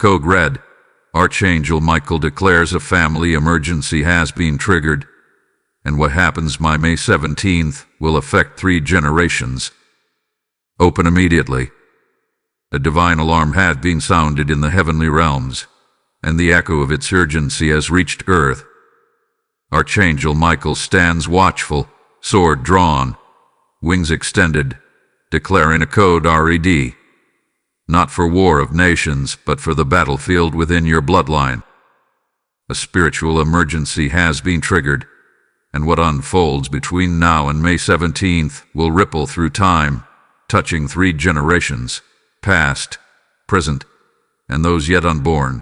Code Red. Archangel Michael declares a family emergency has been triggered, and what happens by May 17th will affect 3 generations. Open immediately. A divine alarm had been sounded in the heavenly realms, and the echo of its urgency has reached earth. Archangel Michael stands watchful, sword drawn, wings extended, declaring a code Red. Not for war of nations, but for the battlefield within your bloodline. A spiritual emergency has been triggered, and what unfolds between now and May 17th will ripple through time, touching 3 generations, past, present, and those yet unborn.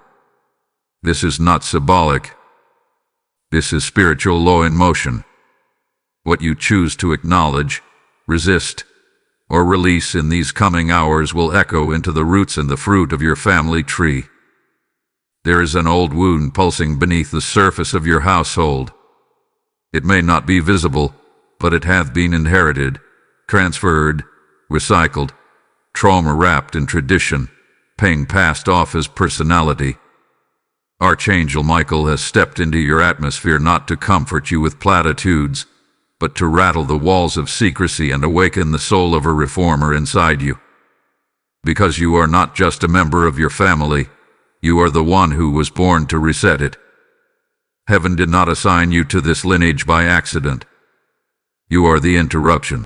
This is not symbolic. This is spiritual law in motion. What you choose to acknowledge, resist, or release in these coming hours will echo into the roots and the fruit of your family tree. There is an old wound pulsing beneath the surface of your household. It may not be visible, but it hath been inherited, transferred, recycled, trauma wrapped in tradition, pain passed off as personality. Archangel Michael has stepped into your atmosphere not to comfort you with platitudes, but to rattle the walls of secrecy and awaken the soul of a reformer inside you. Because you are not just a member of your family, you are the one who was born to reset it. Heaven did not assign you to this lineage by accident. You are the interruption.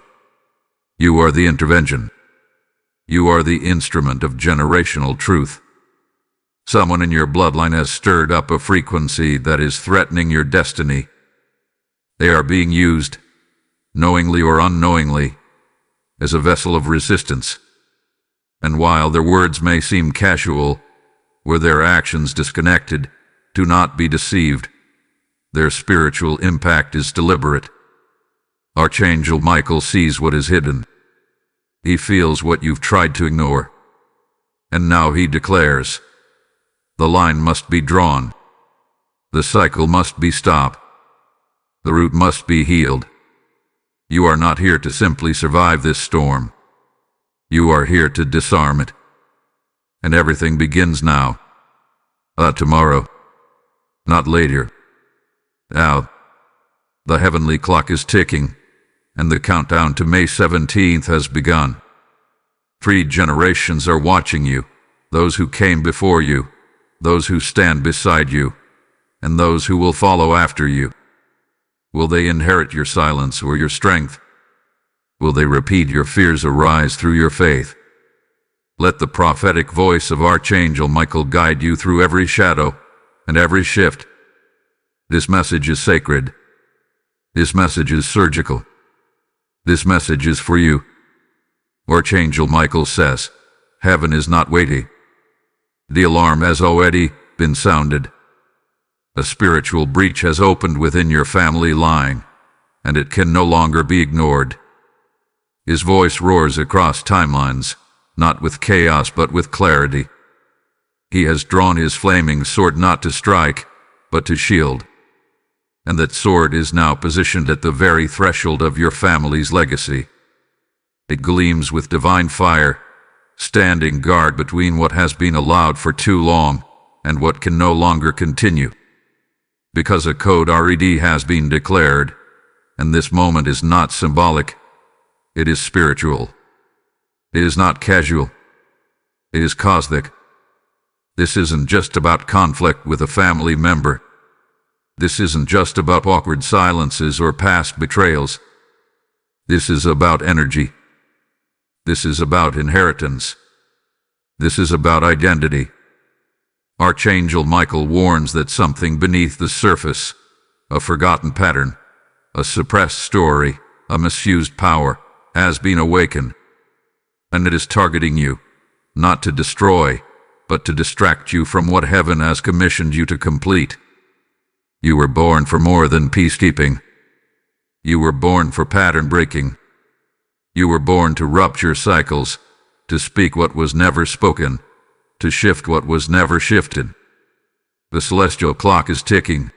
You are the intervention. You are the instrument of generational truth. Someone in your bloodline has stirred up a frequency that is threatening your destiny. They are being used, knowingly or unknowingly, as a vessel of resistance. And while their words may seem casual, or their actions disconnected, do not be deceived. Their spiritual impact is deliberate. Archangel Michael sees what is hidden. He feels what you've tried to ignore. And now he declares, the line must be drawn. The cycle must be stopped. The root must be healed. You are not here to simply survive this storm. You are here to disarm it. And everything begins now. Not tomorrow. Not later. Now. The heavenly clock is ticking, and the countdown to May 17th has begun. 3 generations are watching you, those who came before you, those who stand beside you, and those who will follow after you. Will they inherit your silence or your strength? Will they repeat your fears or rise through your faith? Let the prophetic voice of Archangel Michael guide you through every shadow and every shift. This message is sacred. This message is surgical. This message is for you. Archangel Michael says, heaven is not waiting. The alarm has already been sounded. A spiritual breach has opened within your family line, and it can no longer be ignored. His voice roars across timelines, not with chaos but with clarity. He has drawn his flaming sword not to strike, but to shield. And that sword is now positioned at the very threshold of your family's legacy. It gleams with divine fire, standing guard between what has been allowed for too long and what can no longer continue. Because a code Red has been declared, and this moment is not symbolic, it is spiritual. It is not casual. It is cosmic. This isn't just about conflict with a family member. This isn't just about awkward silences or past betrayals. This is about energy. This is about inheritance. This is about identity. Archangel Michael warns that something beneath the surface, a forgotten pattern, a suppressed story, a misused power, has been awakened. And it is targeting you, not to destroy, but to distract you from what heaven has commissioned you to complete. You were born for more than peacekeeping. You were born for pattern breaking. You were born to rupture cycles, to speak what was never spoken, to shift what was never shifted. The celestial clock is ticking.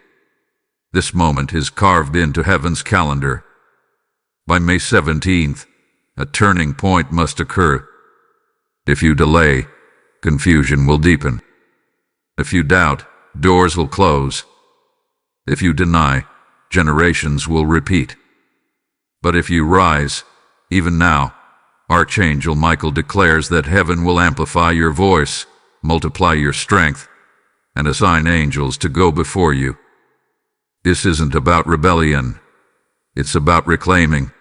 This moment is carved into heaven's calendar. By May 17th, a turning point must occur. If you delay, confusion will deepen. If you doubt, doors will close. If you deny, generations will repeat. But if you rise, even now, Archangel Michael declares that heaven will amplify your voice, multiply your strength, and assign angels to go before you. This isn't about rebellion. It's about reclaiming.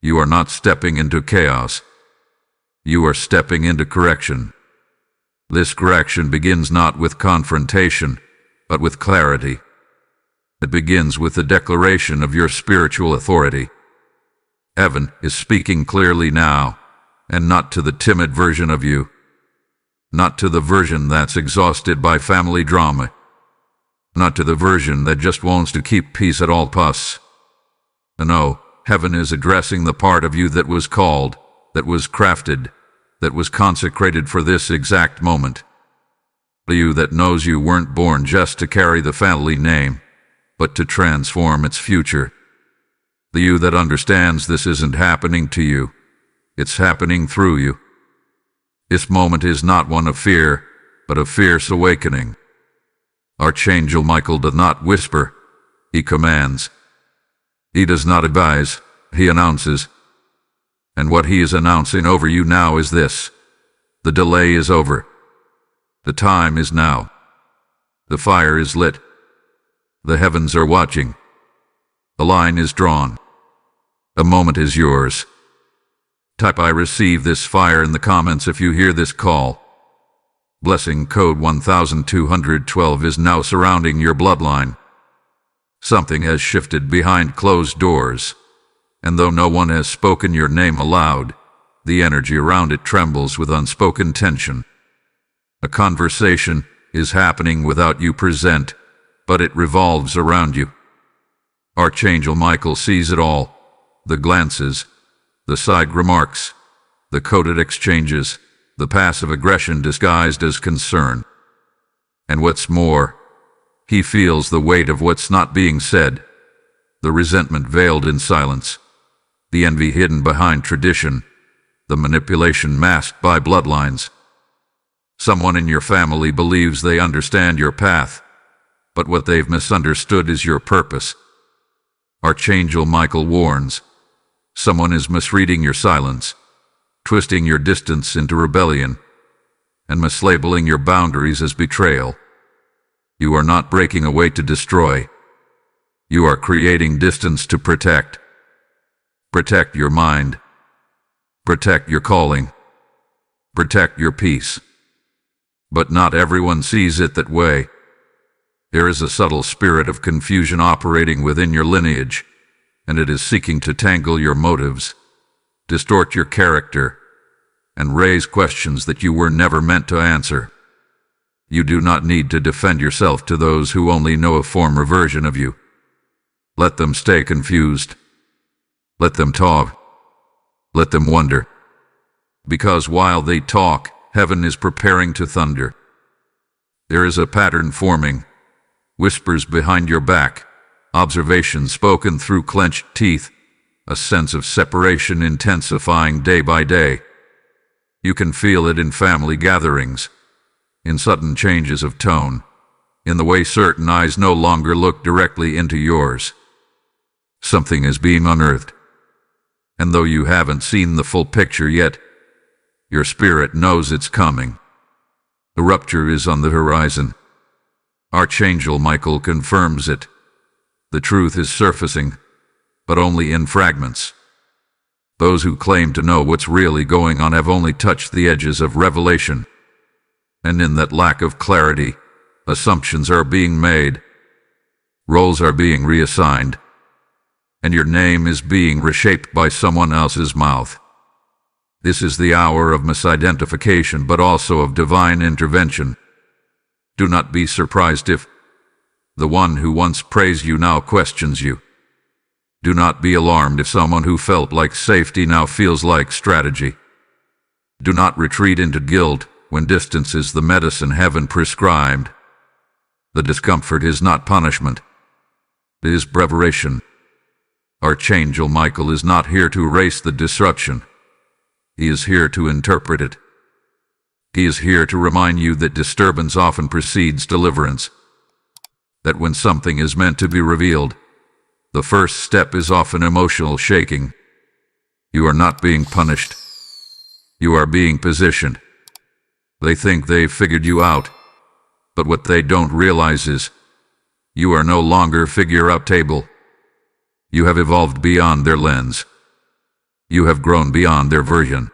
You are not stepping into chaos. You are stepping into correction. This correction begins not with confrontation, but with clarity. It begins with the declaration of your spiritual authority. Heaven is speaking clearly now, and not to the timid version of you. Not to the version that's exhausted by family drama. Not to the version that just wants to keep peace at all costs. No, heaven is addressing the part of you that was called, that was crafted, that was consecrated for this exact moment. The you that knows you weren't born just to carry the family name, but to transform its future. The you that understands this isn't happening to you, it's happening through you. This moment is not one of fear, but of fierce awakening. Archangel Michael does not whisper, he commands. He does not advise, he announces. And what he is announcing over you now is this: the delay is over. The time is now. The fire is lit. The heavens are watching. The line is drawn. The moment is yours. Type "I receive this fire" in the comments if you hear this call. Blessing code 1212 is now surrounding your bloodline. Something has shifted behind closed doors, and though no one has spoken your name aloud, the energy around it trembles with unspoken tension. A conversation is happening without you present, but it revolves around you. Archangel Michael sees it all: the glances, the side remarks, the coded exchanges, the passive aggression disguised as concern. And what's more, he feels the weight of what's not being said, the resentment veiled in silence, the envy hidden behind tradition, the manipulation masked by bloodlines. Someone in your family believes they understand your path, but what they've misunderstood is your purpose. Archangel Michael warns: someone is misreading your silence, twisting your distance into rebellion, and mislabeling your boundaries as betrayal. You are not breaking away to destroy. You are creating distance to protect. Protect your mind. Protect your calling. Protect your peace. But not everyone sees it that way. There is a subtle spirit of confusion operating within your lineage, and it is seeking to tangle your motives, distort your character, and raise questions that you were never meant to answer. You do not need to defend yourself to those who only know a former version of you. Let them stay confused. Let them talk. Let them wonder. Because while they talk, heaven is preparing to thunder. There is a pattern forming: whispers behind your back, observations spoken through clenched teeth, a sense of separation intensifying day by day. You can feel it in family gatherings, in sudden changes of tone, in the way certain eyes no longer look directly into yours. Something is being unearthed. And though you haven't seen the full picture yet, your spirit knows it's coming. The rupture is on the horizon. Archangel Michael confirms it. The truth is surfacing, but only in fragments. Those who claim to know what's really going on have only touched the edges of revelation. And in that lack of clarity, assumptions are being made. Roles are being reassigned. And your name is being reshaped by someone else's mouth. This is the hour of misidentification, but also of divine intervention. Do not be surprised if the one who once praised you now questions you. Do not be alarmed if someone who felt like safety now feels like strategy. Do not retreat into guilt when distance is the medicine heaven prescribed. The discomfort is not punishment. It is preparation. Archangel Michael is not here to erase the disruption. He is here to interpret it. He is here to remind you that disturbance often precedes deliverance. That when something is meant to be revealed, the first step is often emotional shaking. You are not being punished. You are being positioned. They think they've figured you out, but what they don't realize is you are no longer figure-out-table. You have evolved beyond their lens. You have grown beyond their version.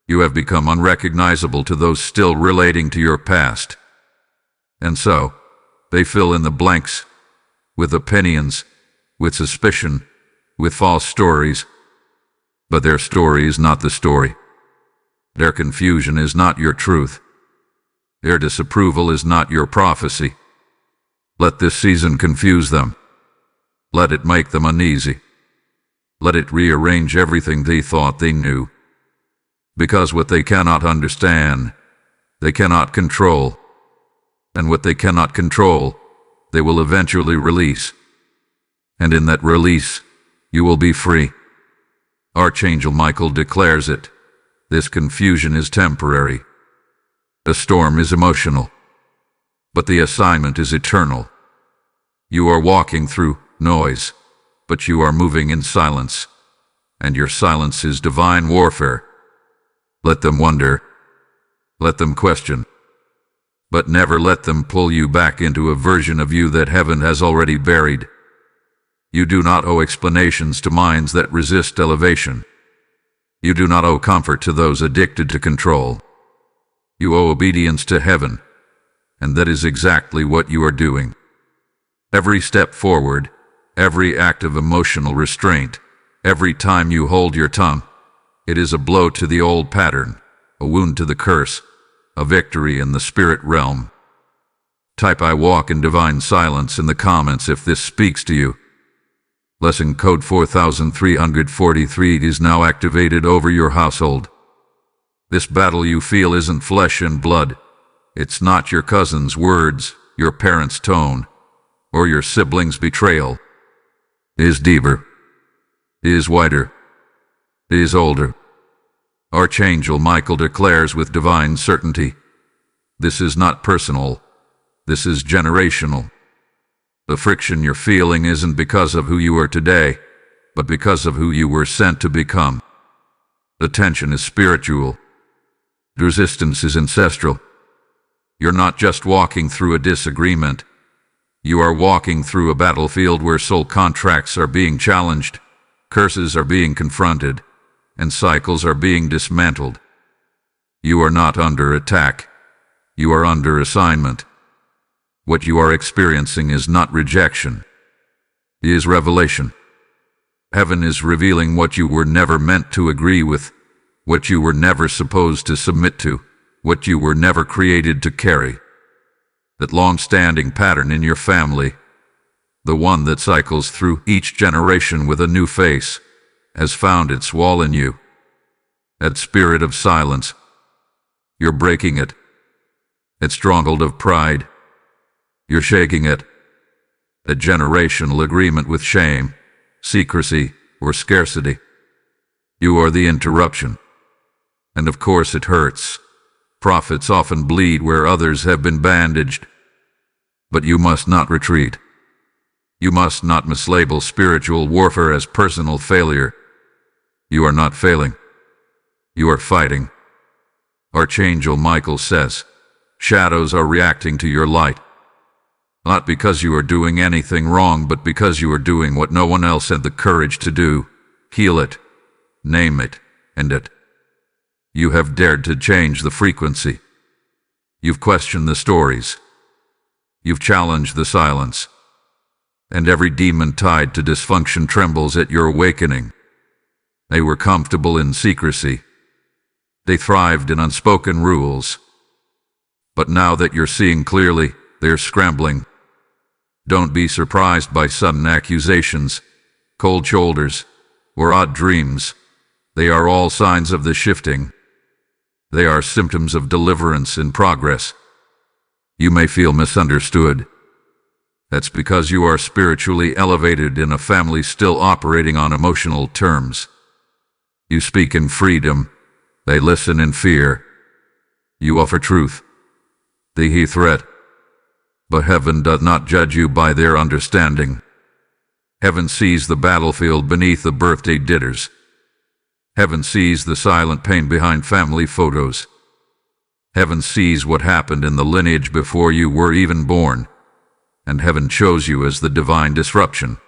You have become unrecognizable to those still relating to your past. And so, they fill in the blanks with opinions, with suspicion, with false stories. But their story is not the story. Their confusion is not your truth. Their disapproval is not your prophecy. Let this season confuse them. Let it make them uneasy. Let it rearrange everything they thought they knew. Because what they cannot understand, they cannot control. And what they cannot control, they will eventually release. And in that release, you will be free. Archangel Michael declares it. This confusion is temporary. The storm is emotional. But the assignment is eternal. You are walking through noise, but you are moving in silence. And your silence is divine warfare. Let them wonder. Let them question. But never let them pull you back into a version of you that heaven has already buried. You do not owe explanations to minds that resist elevation. You do not owe comfort to those addicted to control. You owe obedience to heaven, and that is exactly what you are doing. Every step forward, every act of emotional restraint, every time you hold your tongue, it is a blow to the old pattern, a wound to the curse, a victory in the spirit realm. Type "I walk in divine silence" in the comments if this speaks to you. Lesson code 4343 is now activated over your household. This battle you feel isn't flesh and blood. It's not your cousin's words, your parents' tone, or your siblings' betrayal. It is deeper. It is wider. It is older. Archangel Michael declares with divine certainty, this is not personal. This is generational. The friction you're feeling isn't because of who you are today, but because of who you were sent to become. The tension is spiritual. The resistance is ancestral. You're not just walking through a disagreement. You are walking through a battlefield where soul contracts are being challenged, curses are being confronted, and cycles are being dismantled. You are not under attack. You are under assignment. What you are experiencing is not rejection. It is revelation. Heaven is revealing what you were never meant to agree with, what you were never supposed to submit to, what you were never created to carry. That long-standing pattern in your family, the one that cycles through each generation with a new face, has found its wall in you. That spirit of silence, you're breaking it. That stronghold of pride, you're shaking it. A generational agreement with shame, secrecy, or scarcity. You are the interruption. And of course it hurts. Prophets often bleed where others have been bandaged. But you must not retreat. You must not mislabel spiritual warfare as personal failure. You are not failing. You are fighting. Archangel Michael says, shadows are reacting to your light. Not because you are doing anything wrong, but because you are doing what no one else had the courage to do. Heal it, name it, end it. You have dared to change the frequency. You've questioned the stories. You've challenged the silence. And every demon tied to dysfunction trembles at your awakening. They were comfortable in secrecy. They thrived in unspoken rules. But now that you're seeing clearly, they're scrambling. Don't be surprised by sudden accusations, cold shoulders, or odd dreams. They are all signs of the shifting. They are symptoms of deliverance in progress. You may feel misunderstood. That's because you are spiritually elevated in a family still operating on emotional terms. You speak in freedom. They listen in fear. You offer truth, the threat. But heaven does not judge you by their understanding. Heaven sees the battlefield beneath the birthday dinners. Heaven sees the silent pain behind family photos. Heaven sees what happened in the lineage before you were even born, and heaven chose you as the divine disruption.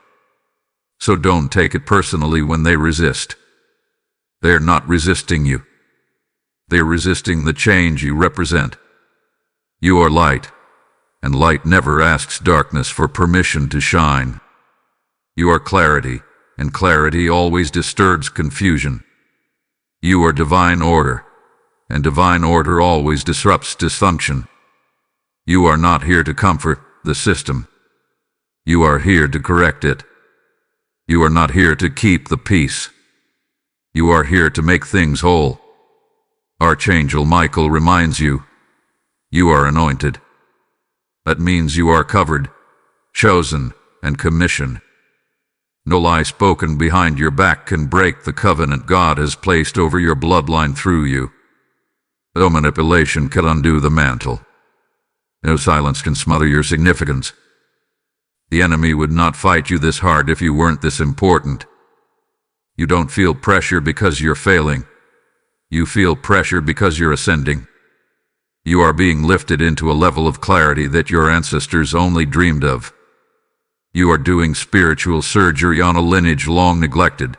So don't take it personally when they resist. They're not resisting you. They're resisting the change you represent. You are light, and light never asks darkness for permission to shine. You are clarity, and clarity always disturbs confusion. You are divine order, and divine order always disrupts dysfunction. You are not here to comfort the system. You are here to correct it. You are not here to keep the peace. You are here to make things whole. Archangel Michael reminds you, you are anointed. That means you are covered, chosen, and commissioned. No lie spoken behind your back can break the covenant God has placed over your bloodline through you. No manipulation can undo the mantle. No silence can smother your significance. The enemy would not fight you this hard if you weren't this important. You don't feel pressure because you're failing. You feel pressure because you're ascending. You are being lifted into a level of clarity that your ancestors only dreamed of. You are doing spiritual surgery on a lineage long neglected.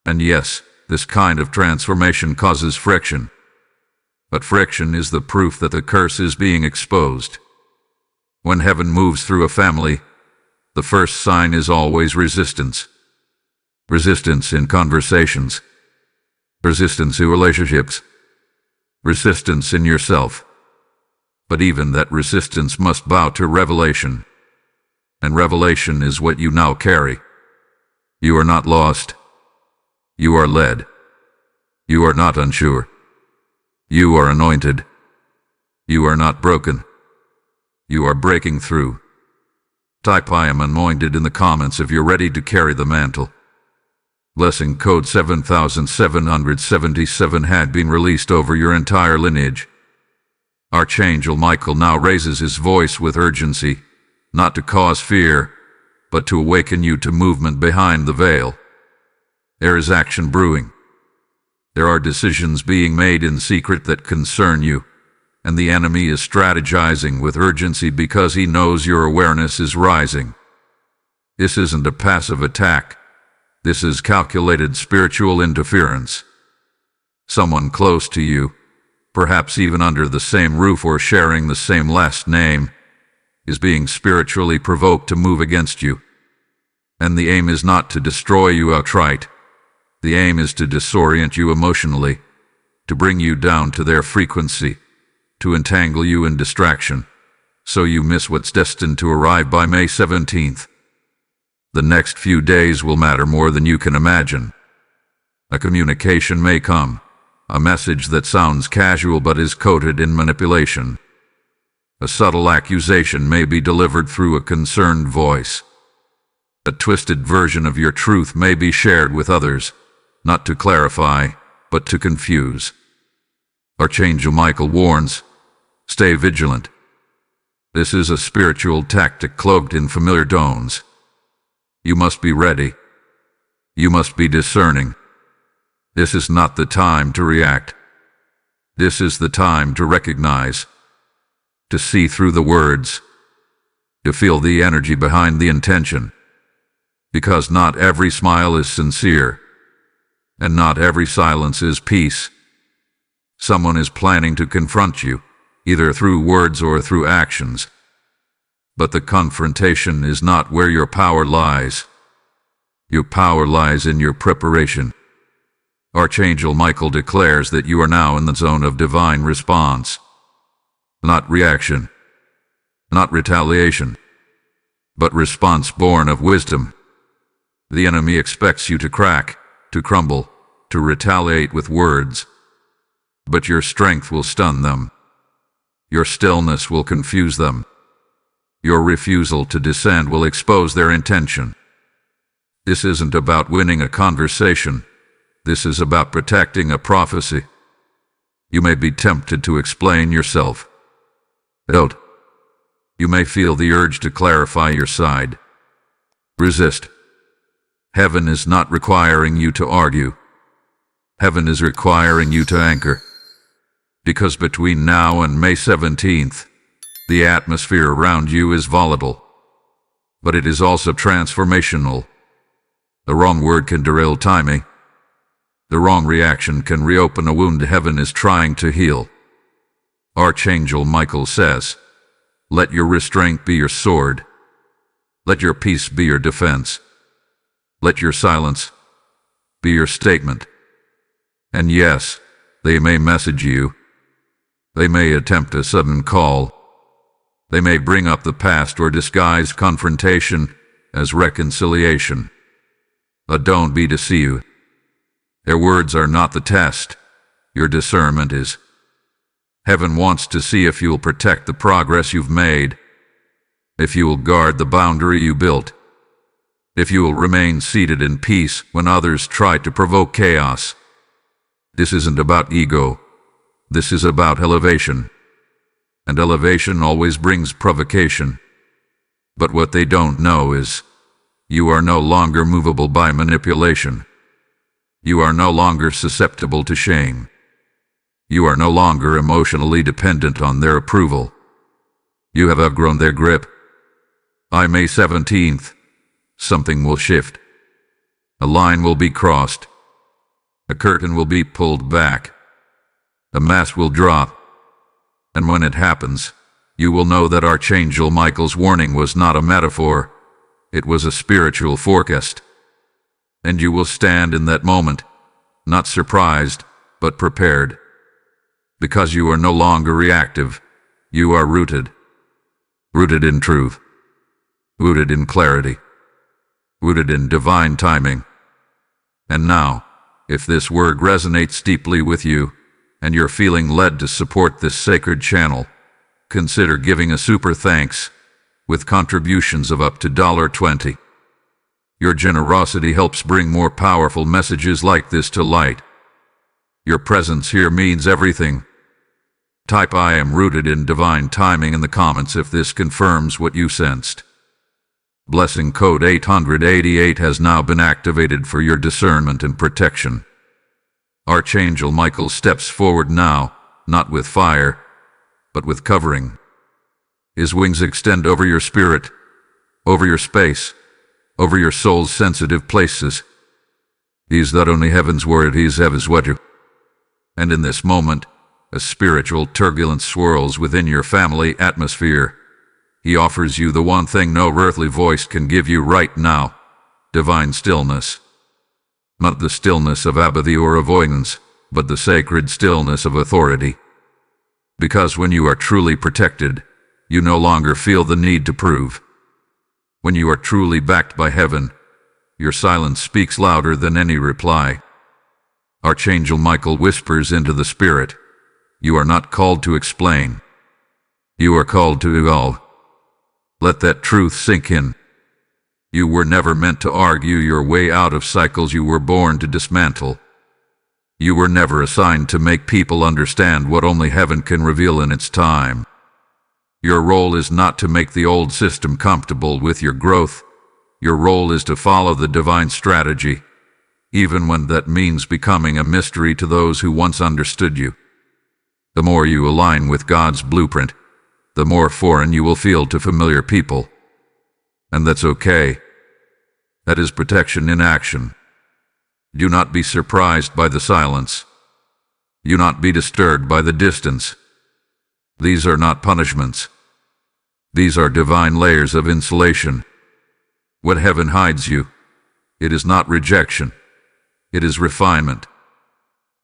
And yes, this kind of transformation causes friction. But friction is the proof that the curse is being exposed. When heaven moves through a family, the first sign is always resistance. Resistance in conversations. Resistance in relationships. Resistance in yourself. But even that resistance must bow to revelation. And revelation is what you now carry. You are not lost. You are led. You are not unsure. You are anointed. You are not broken. You are breaking through. Type I am anointed in the comments if you're ready to carry the mantle. Blessing code 7777 had been released over your entire lineage. Archangel Michael now raises his voice with urgency, not to cause fear, but to awaken you to movement behind the veil. There is action brewing. There are decisions being made in secret that concern you, and the enemy is strategizing with urgency because he knows your awareness is rising. This isn't a passive attack. This is calculated spiritual interference. Someone close to you, perhaps even under the same roof or sharing the same last name, is being spiritually provoked to move against you. And the aim is not to destroy you outright. The aim is to disorient you emotionally, to bring you down to their frequency, to entangle you in distraction, so you miss what's destined to arrive by May 17th. The next few days will matter more than you can imagine. A communication may come, a message that sounds casual but is coated in manipulation. A subtle accusation may be delivered through a concerned voice. A twisted version of your truth may be shared with others, not to clarify, but to confuse. Archangel Michael warns, stay vigilant. This is a spiritual tactic cloaked in familiar tones. You must be ready. You must be discerning. This is not the time to react. This is the time to recognize, to see through the words, to feel the energy behind the intention. Because not every smile is sincere, and not every silence is peace. Someone is planning to confront you, either through words or through actions. But the confrontation is not where your power lies. Your power lies in your preparation. Archangel Michael declares that you are now in the zone of divine response. Not reaction, not retaliation, but response born of wisdom. The enemy expects you to crack, to crumble, to retaliate with words. But your strength will stun them. Your stillness will confuse them. Your refusal to descend will expose their intention. This isn't about winning a conversation. This is about protecting a prophecy. You may be tempted to explain yourself. Don't. You may feel the urge to clarify your side. Resist. Heaven is not requiring you to argue. Heaven is requiring you to anchor. Because between now and May 17th, the atmosphere around you is volatile. But it is also transformational. The wrong word can derail timing. The wrong reaction can reopen a wound heaven is trying to heal. Archangel Michael says, "Let your restraint be your sword. Let your peace be your defense. Let your silence be your statement." And yes, they may message you. They may attempt a sudden call. They may bring up the past or disguise confrontation as reconciliation. But don't be deceived. Their words are not the test. Your discernment is. Heaven wants to see if you'll protect the progress you've made, if you will guard the boundary you built, if you will remain seated in peace when others try to provoke chaos. This isn't about ego. This is about elevation. And elevation always brings provocation. But what they don't know is, you are no longer movable by manipulation. You are no longer susceptible to shame. You are no longer emotionally dependent on their approval. You have outgrown their grip. By May 17th, something will shift. A line will be crossed. A curtain will be pulled back. A mask will drop. And when it happens, you will know that Archangel Michael's warning was not a metaphor. It was a spiritual forecast. And you will stand in that moment, not surprised, but prepared. Because you are no longer reactive, you are rooted. Rooted in truth. Rooted in clarity. Rooted in divine timing. And now, if this word resonates deeply with you, and you're feeling led to support this sacred channel, consider giving a super thanks, with contributions of up to $20. Your generosity helps bring more powerful messages like this to light. Your presence here means everything. Type "I am rooted in divine timing" in the comments if this confirms what you sensed. Blessing code 888 has now been activated for your discernment and protection. Archangel Michael steps forward now, not with fire, but with covering. His wings extend over your spirit, over your space, over your soul's sensitive places. These not only heaven's word, he's heaven's water. And in this moment, a spiritual turbulence swirls within your family atmosphere. He offers you the one thing no earthly voice can give you right now: divine stillness. Not the stillness of apathy or avoidance, but the sacred stillness of authority. Because when you are truly protected, you no longer feel the need to prove. When you are truly backed by heaven, your silence speaks louder than any reply. Archangel Michael whispers into the spirit, "You are not called to explain. You are called to evolve." Let that truth sink in. You were never meant to argue your way out of cycles you were born to dismantle. You were never assigned to make people understand what only heaven can reveal in its time. Your role is not to make the old system comfortable with your growth. Your role is to follow the divine strategy, even when that means becoming a mystery to those who once understood you. The more you align with God's blueprint, the more foreign you will feel to familiar people. And that's okay. That is protection in action. Do not be surprised by the silence. Do not be disturbed by the distance. These are not punishments. These are divine layers of insulation. When heaven hides you, it is not rejection. It is refinement.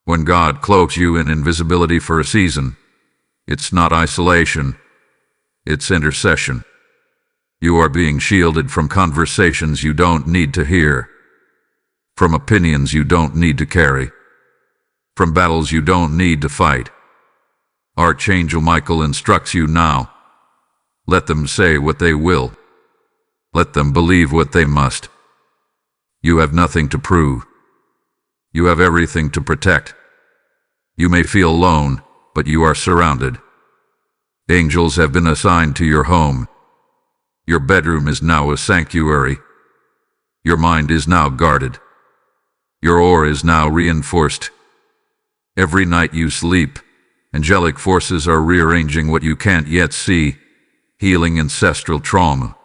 When God cloaks you in invisibility for a season, it's not isolation. It's intercession. You are being shielded from conversations you don't need to hear, from opinions you don't need to carry, from battles you don't need to fight. Archangel Michael instructs you now. Let them say what they will. Let them believe what they must. You have nothing to prove. You have everything to protect. You may feel alone, but you are surrounded. Angels have been assigned to your home. Your bedroom is now a sanctuary. Your mind is now guarded. Your aura is now reinforced. Every night you sleep, angelic forces are rearranging what you can't yet see, healing ancestral trauma,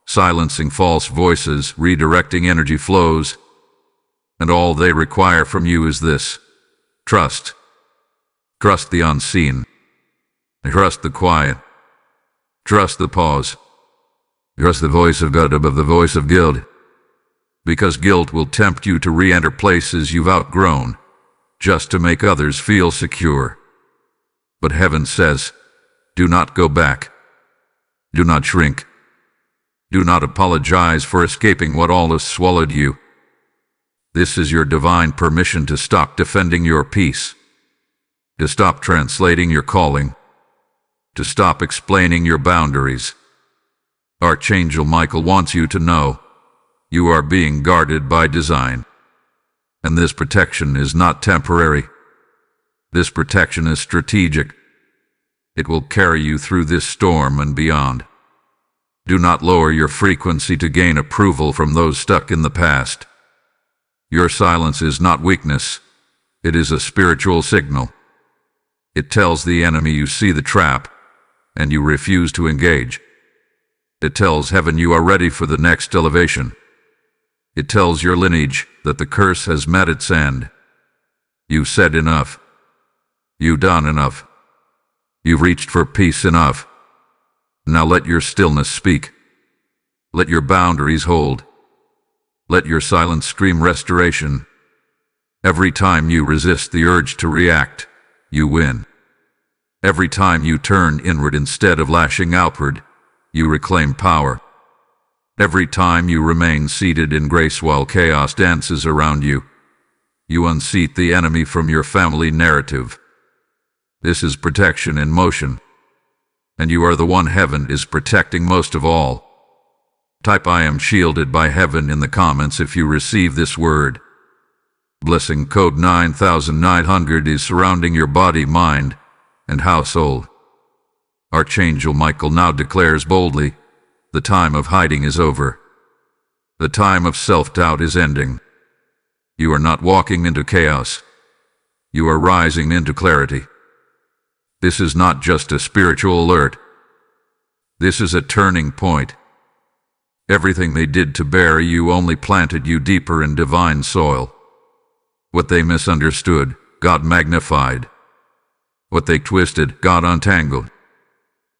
silencing false voices, redirecting energy flows, and all they require from you is this: trust. Trust the unseen. Trust the quiet. Trust the pause. Trust the voice of God above the voice of guilt. Because guilt will tempt you to re-enter places you've outgrown, just to make others feel secure. But heaven says, do not go back. Do not shrink. Do not apologize for escaping what all has swallowed you. This is your divine permission to stop defending your peace, to stop translating your calling, to stop explaining your boundaries. Archangel Michael wants you to know you are being guarded by design. And this protection is not temporary. This protection is strategic. It will carry you through this storm and beyond. Do not lower your frequency to gain approval from those stuck in the past. Your silence is not weakness. It is a spiritual signal. It tells the enemy you see the trap, and you refuse to engage. It tells heaven you are ready for the next elevation. It tells your lineage that the curse has met its end. You've said enough. You've done enough. You've reached for peace enough. Now let your stillness speak. Let your boundaries hold. Let your silence scream restoration. Every time you resist the urge to react, you win. Every time you turn inward instead of lashing outward, you reclaim power. Every time you remain seated in grace while chaos dances around you, you unseat the enemy from your family narrative. This is protection in motion, and you are the one heaven is protecting most of all. Type "I am shielded by heaven" in the comments if you receive this word. Blessing code 9900 is surrounding your body, mind, and household. Archangel Michael now declares boldly, the time of hiding is over. The time of self-doubt is ending. You are not walking into chaos. You are rising into clarity. This is not just a spiritual alert. This is a turning point. Everything they did to bury you only planted you deeper in divine soil. What they misunderstood, God magnified. What they twisted, God untangled.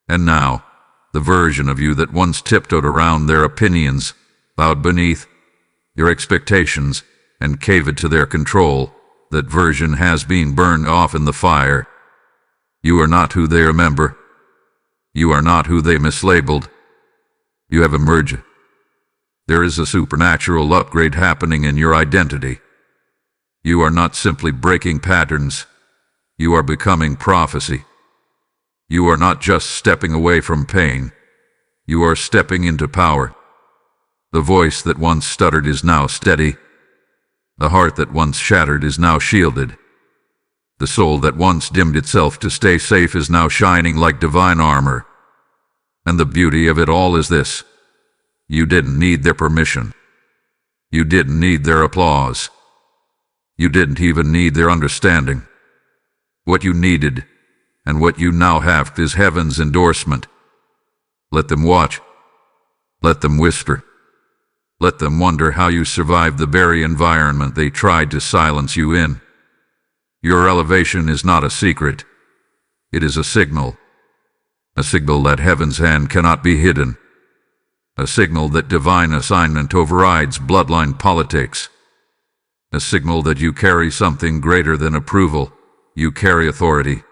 And now, the version of you that once tiptoed around their opinions, bowed beneath your expectations, and caved to their control, that version has been burned off in the fire. You are not who they remember. You are not who they mislabeled. You have emerged. There is a supernatural upgrade happening in your identity. You are not simply breaking patterns. You are becoming prophecy. You are not just stepping away from pain. You are stepping into power. The voice that once stuttered is now steady. The heart that once shattered is now shielded. The soul that once dimmed itself to stay safe is now shining like divine armor. And the beauty of it all is this: you didn't need their permission. You didn't need their applause. You didn't even need their understanding. What you needed, and what you now have, is heaven's endorsement. Let them watch. Let them whisper. Let them wonder how you survived the very environment they tried to silence you in. Your elevation is not a secret. It is a signal. A signal that heaven's hand cannot be hidden. A signal that divine assignment overrides bloodline politics. A signal that you carry something greater than approval. You carry authority.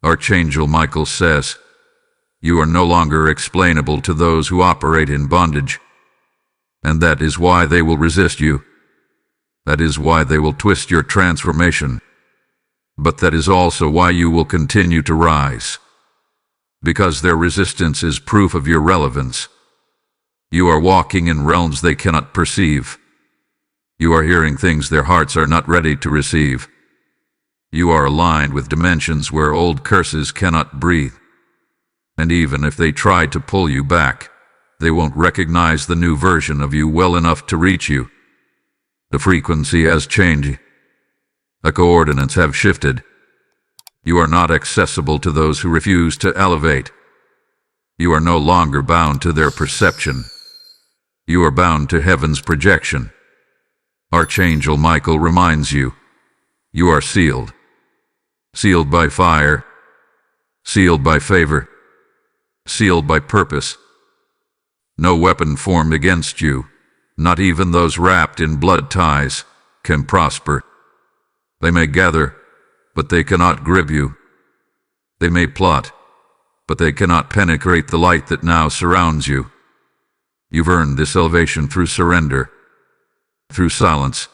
Archangel Michael says, you are no longer explainable to those who operate in bondage. And that is why they will resist you. That is why they will twist your transformation. But that is also why you will continue to rise. Because their resistance is proof of your relevance. You are walking in realms they cannot perceive. You are hearing things their hearts are not ready to receive. You are aligned with dimensions where old curses cannot breathe. And even if they try to pull you back, they won't recognize the new version of you well enough to reach you. The frequency has changed. The coordinates have shifted. You are not accessible to those who refuse to elevate. You are no longer bound to their perception. You are bound to heaven's projection. Archangel Michael reminds you, you are sealed. Sealed by fire. Sealed by favor. Sealed by purpose. No weapon formed against you, not even those wrapped in blood ties, can prosper. They may gather, but they cannot grip you. They may plot, but they cannot penetrate the light that now surrounds you. You've earned this elevation through surrender, through silence,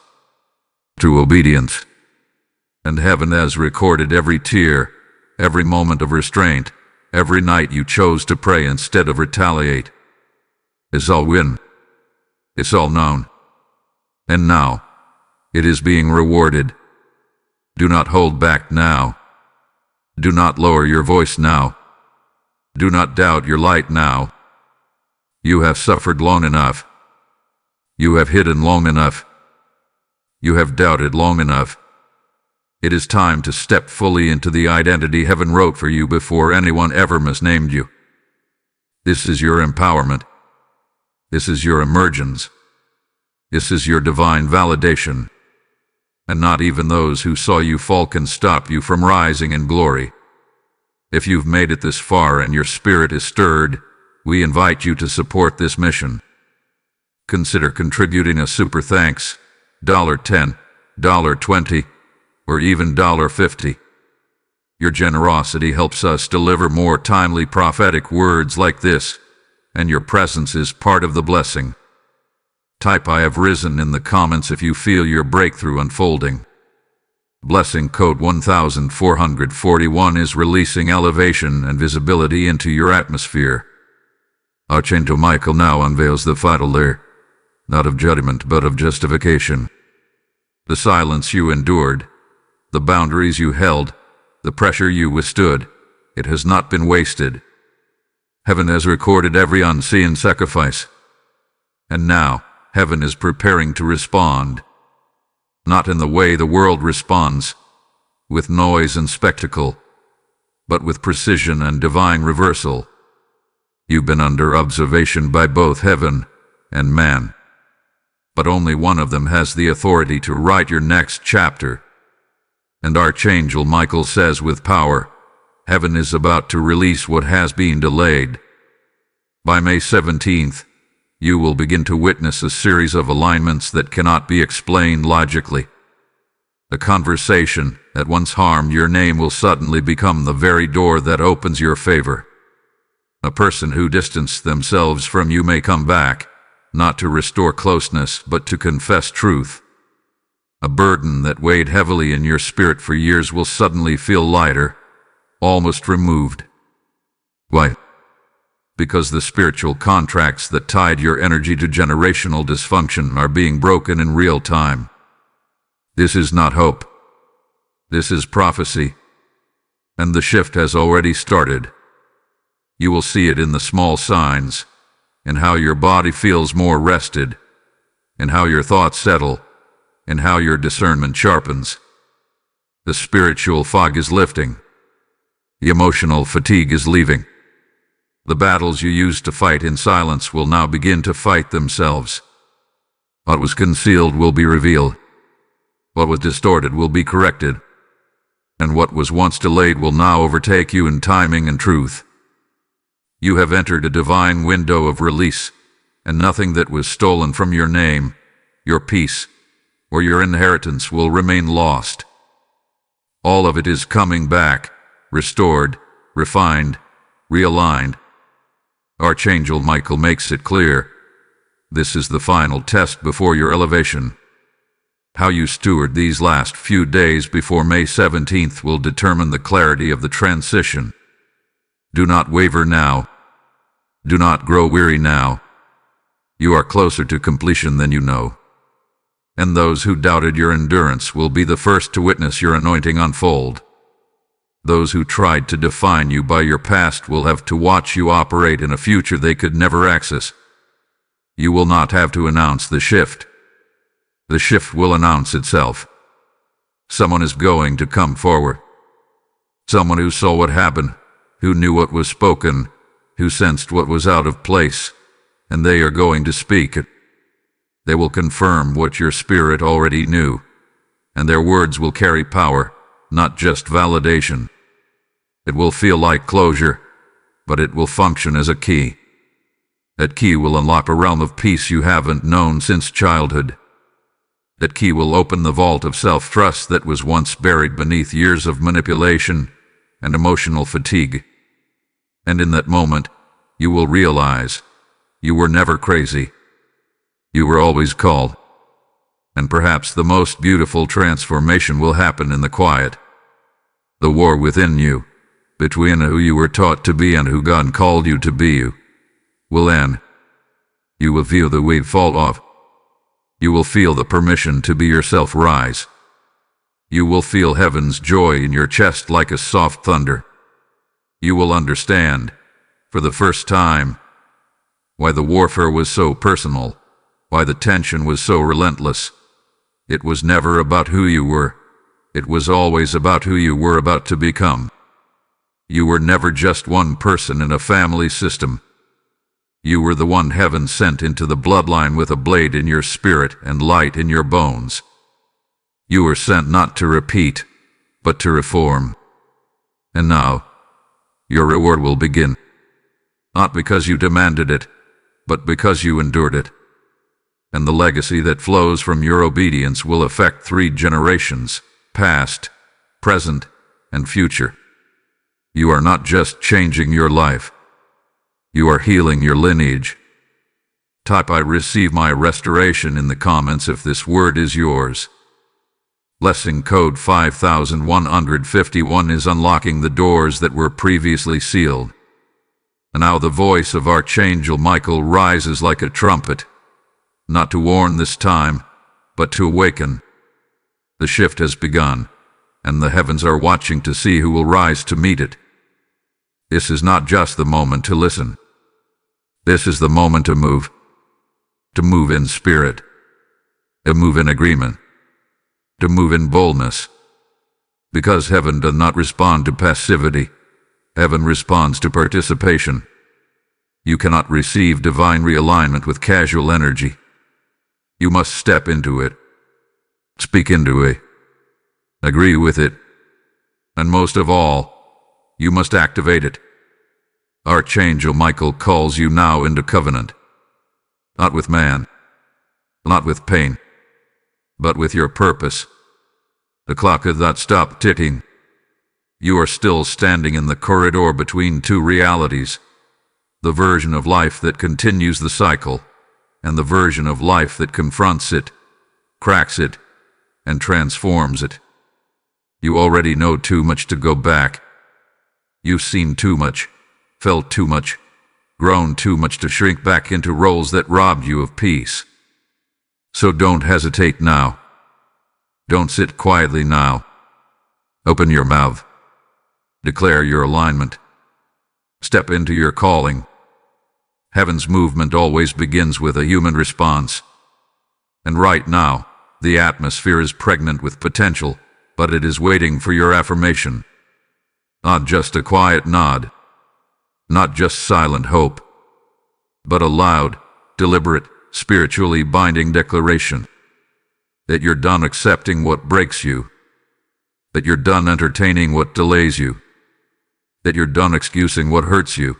through obedience. And heaven has recorded every tear, every moment of restraint, every night you chose to pray instead of retaliate. It's all win. It's all known. And now, it is being rewarded. Do not hold back now. Do not lower your voice now. Do not doubt your light now. You have suffered long enough. You have hidden long enough. You have doubted long enough. It is time to step fully into the identity heaven wrote for you before anyone ever misnamed you. This is your empowerment. This is your emergence. This is your divine validation. And not even those who saw you fall can stop you from rising in glory. If you've made it this far and your spirit is stirred, we invite you to support this mission. Consider contributing a super thanks, $10, $20, or even $50. Your generosity helps us deliver more timely prophetic words like this, and your presence is part of the blessing. Type I have risen in the comments if you feel your breakthrough unfolding. Blessing code 1441 is releasing elevation and visibility into your atmosphere. Archangel Michael now unveils the final layer, not of judgment but of justification. The silence you endured, the boundaries you held, the pressure you withstood, it has not been wasted. Heaven has recorded every unseen sacrifice. And now, heaven is preparing to respond. Not in the way the world responds, with noise and spectacle, but with precision and divine reversal. You've been under observation by both heaven and man, but only one of them has the authority to write your next chapter. And Archangel Michael says with power, heaven is about to release what has been delayed. By May 17th, you will begin to witness a series of alignments that cannot be explained logically. A conversation that once harmed your name will suddenly become the very door that opens your favor. A person who distanced themselves from you may come back, not to restore closeness, but to confess truth. A burden that weighed heavily in your spirit for years will suddenly feel lighter, almost removed. Why? Because the spiritual contracts that tied your energy to generational dysfunction are being broken in real time. This is not hope. This is prophecy. And the shift has already started. You will see it in the small signs, in how your body feels more rested, in how your thoughts settle, in how your discernment sharpens. The spiritual fog is lifting. The emotional fatigue is leaving. The battles you used to fight in silence will now begin to fight themselves. What was concealed will be revealed. What was distorted will be corrected. And what was once delayed will now overtake you in timing and truth. You have entered a divine window of release, and nothing that was stolen from your name, your peace, or your inheritance will remain lost. All of it is coming back, restored, refined, realigned. Archangel Michael makes it clear. This is the final test before your elevation. How you steward these last few days before May 17th will determine the clarity of the transition. Do not waver now. Do not grow weary now. You are closer to completion than you know. and those who doubted your endurance will be the first to witness your anointing unfold. Those who tried to define you by your past will have to watch you operate in a future they could never access. You will not have to announce the shift. The shift will announce itself. Someone is going to come forward. Someone who saw what happened, who knew what was spoken, who sensed what was out of place, and they are going to speak it. They will confirm what your spirit already knew, and their words will carry power, not just validation. It will feel like closure, but it will function as a key. That key will unlock a realm of peace you haven't known since childhood. That key will open the vault of self-trust that was once buried beneath years of manipulation and emotional fatigue. And in that moment, you will realize you were never crazy. You were always called. And perhaps the most beautiful transformation will happen in the quiet. The war within you, between who you were taught to be and who God called you to be, will end. You will feel the weight fall off. You will feel the permission to be yourself rise. You will feel heaven's joy in your chest like a soft thunder. You will understand, for the first time, why the warfare was so personal, why the tension was so relentless. It was never about who you were. It was always about who you were about to become. You were never just one person in a family system. You were the one heaven sent into the bloodline with a blade in your spirit and light in your bones. You were sent not to repeat, but to reform. And now, your reward will begin. Not because you demanded it, but because you endured it. And the legacy that flows from your obedience will affect 3 generations, past, present, and future. You are not just changing your life. You are healing your lineage. Type "I receive my restoration" in the comments if this word is yours. Blessing code 5151 is unlocking the doors that were previously sealed. And now the voice of Archangel Michael rises like a trumpet, not to warn this time, but to awaken. The shift has begun, and the heavens are watching to see who will rise to meet it. This is not just the moment to listen. This is the moment to move in spirit, to move in agreement, to move in boldness. Because heaven does not respond to passivity, heaven responds to participation. You cannot receive divine realignment with casual energy. You must step into it, speak into it, agree with it, and most of all, you must activate it. Archangel Michael calls you now into covenant. Not with man, not with pain, but with your purpose. The clock has not stopped ticking. You are still standing in the corridor between 2 realities. The version of life that continues the cycle, and the version of life that confronts it, cracks it, and transforms it. You already know too much to go back. You've seen too much, felt too much, grown too much to shrink back into roles that robbed you of peace. So don't hesitate now. Don't sit quietly now. Open your mouth. Declare your alignment. Step into your calling. Heaven's movement always begins with a human response. And right now, the atmosphere is pregnant with potential, but it is waiting for your affirmation. Not just a quiet nod, not just silent hope, but a loud, deliberate, spiritually binding declaration that you're done accepting what breaks you, that you're done entertaining what delays you, that you're done excusing what hurts you.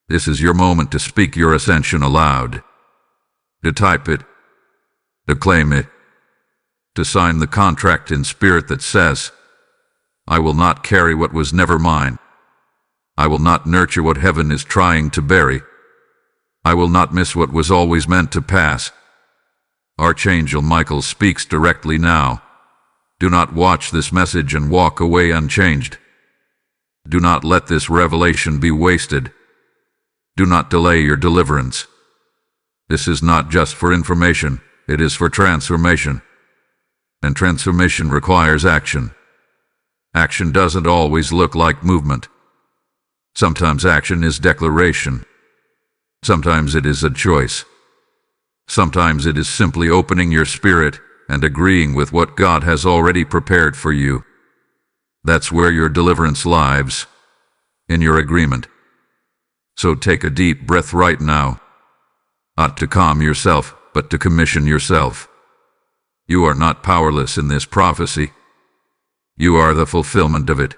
This is your moment to speak your ascension aloud, to type it, to claim it, to sign the contract in spirit that says, I will not carry what was never mine. I will not nurture what heaven is trying to bury. I will not miss what was always meant to pass. Archangel Michael speaks directly now. Do not watch this message and walk away unchanged. Do not let this revelation be wasted. Do not delay your deliverance. This is not just for information, it is for transformation. And transformation requires action. Action doesn't always look like movement. Sometimes action is declaration. Sometimes it is a choice. Sometimes it is simply opening your spirit and agreeing with what God has already prepared for you. That's where your deliverance lives, in your agreement. So take a deep breath right now, not to calm yourself, but to commission yourself. You are not powerless in this prophecy. You are the fulfillment of it.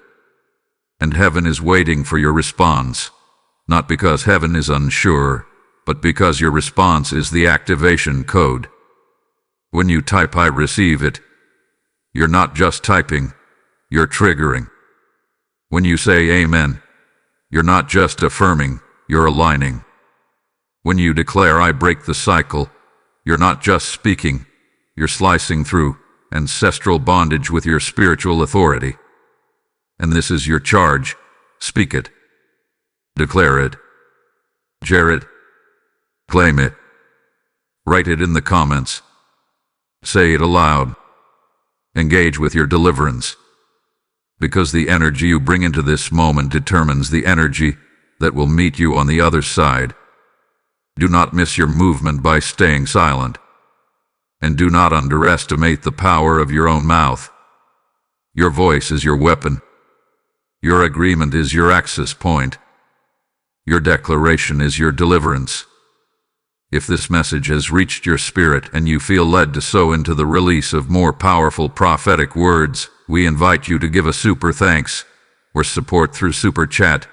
And heaven is waiting for your response, not because heaven is unsure, but because your response is the activation code. When you type "I receive it," you're not just typing, you're triggering. When you say "Amen," you're not just affirming, you're aligning. When you declare "I break the cycle," you're not just speaking, you're slicing through ancestral bondage with your spiritual authority. And this is your charge. Speak it. Declare it. Share it. Claim it. Write it in the comments. Say it aloud. Engage with your deliverance. Because the energy you bring into this moment determines the energy that will meet you on the other side. Do not miss your movement by staying silent. And do not underestimate the power of your own mouth. Your voice is your weapon. Your agreement is your access point. Your declaration is your deliverance. If this message has reached your spirit and you feel led to sow into the release of more powerful prophetic words, we invite you to give a super thanks or support through super chat,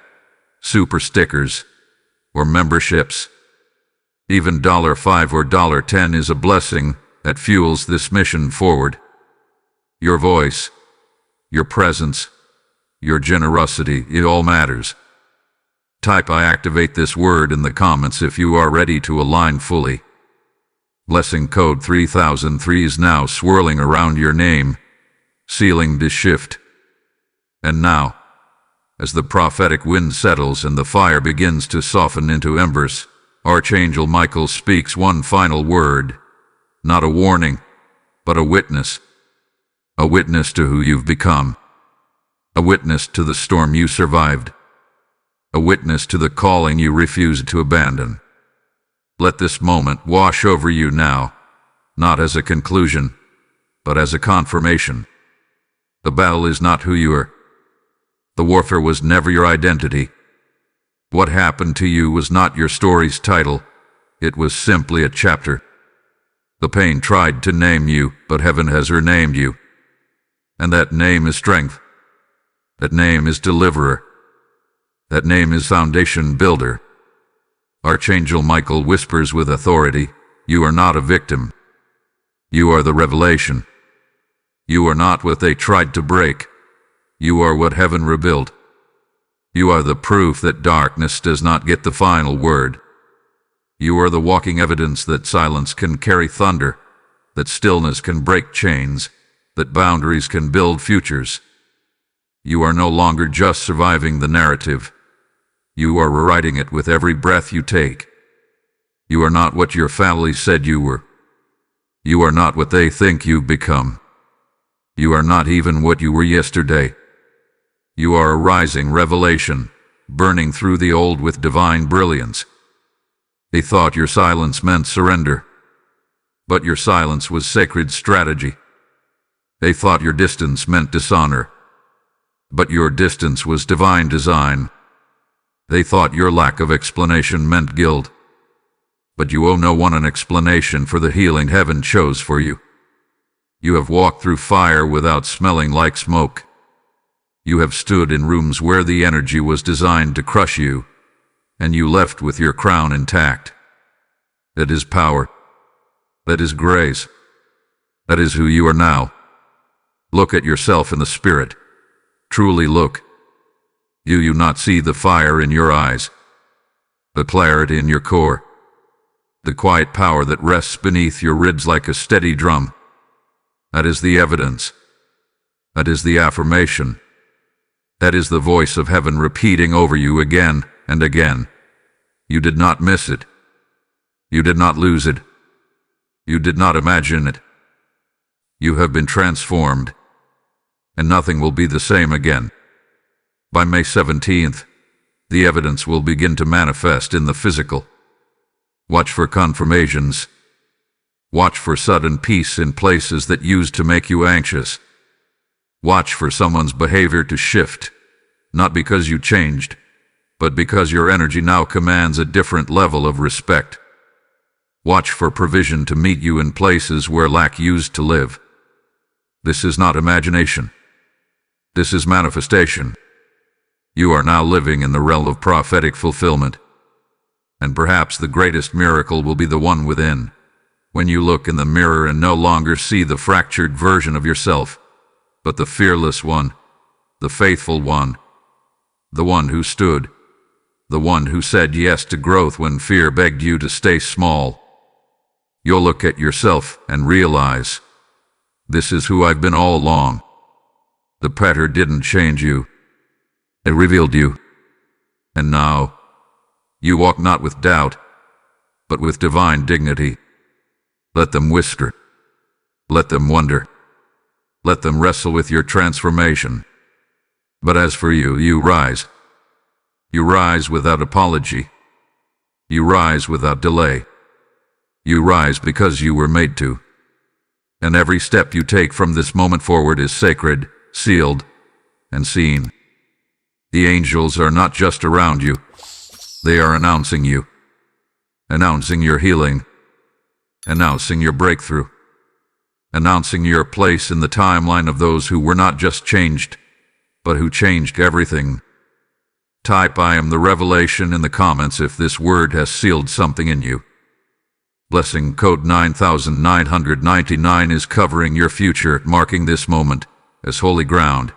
super stickers, or memberships. Even $5 or $10 is a blessing that fuels this mission forward. Your voice, your presence, your generosity, it all matters. Type "I activate this word" in the comments if you are ready to align fully. Blessing code 3003 is now swirling around your name, sealing this shift. And now, as the prophetic wind settles and the fire begins to soften into embers, Archangel Michael speaks one final word. Not a warning, but a witness. A witness to who you've become. A witness to the storm you survived. A witness to the calling you refused to abandon. Let this moment wash over you now, not as a conclusion, but as a confirmation. The battle is not who you are. The warfare was never your identity. What happened to you was not your story's title. It was simply a chapter. The pain tried to name you, but heaven has renamed you. And that name is strength. That name is deliverer. That name is foundation builder. Archangel Michael whispers with authority, "You are not a victim. You are the revelation. You are not what they tried to break. You are what heaven rebuilt. You are the proof that darkness does not get the final word. You are the walking evidence that silence can carry thunder, that stillness can break chains, that boundaries can build futures. You are no longer just surviving the narrative. You are rewriting it with every breath you take. You are not what your family said you were. You are not what they think you've become. You are not even what you were yesterday. You are a rising revelation, burning through the old with divine brilliance. They thought your silence meant surrender, but your silence was sacred strategy. They thought your distance meant dishonor, but your distance was divine design. They thought your lack of explanation meant guilt, but you owe no one an explanation for the healing heaven chose for you. You have walked through fire without smelling like smoke. You have stood in rooms where the energy was designed to crush you, and you left with your crown intact. That is power. That is grace. That is who you are now. Look at yourself in the spirit. Truly look. Do you not see the fire in your eyes? The clarity in your core? The quiet power that rests beneath your ribs like a steady drum? That is the evidence. That is the affirmation. That is the voice of heaven repeating over you again and again. You did not miss it. You did not lose it. You did not imagine it. You have been transformed, and nothing will be the same again. By May 17th, the evidence will begin to manifest in the physical. Watch for confirmations. Watch for sudden peace in places that used to make you anxious. Watch for someone's behavior to shift, not because you changed, but because your energy now commands a different level of respect. Watch for provision to meet you in places where lack used to live. This is not imagination. This is manifestation. You are now living in the realm of prophetic fulfillment. And perhaps the greatest miracle will be the one within, when you look in the mirror and no longer see the fractured version of yourself, but the fearless one, the faithful one, the one who stood, the one who said yes to growth when fear begged you to stay small. You'll look at yourself and realize, this is who I've been all along. The pattern didn't change you. It revealed you. And now, you walk not with doubt, but with divine dignity. Let them whisper. Let them wonder. Let them wrestle with your transformation. But as for you, you rise. You rise without apology. You rise without delay. You rise because you were made to. And every step you take from this moment forward is sacred, sealed, and seen. The angels are not just around you. They are announcing you. Announcing your healing. Announcing your breakthrough. Announcing your place in the timeline of those who were not just changed, but who changed everything. Type "I am the revelation" in the comments if this word has sealed something in you. Blessing code 9999 is covering your future, marking this moment as holy ground.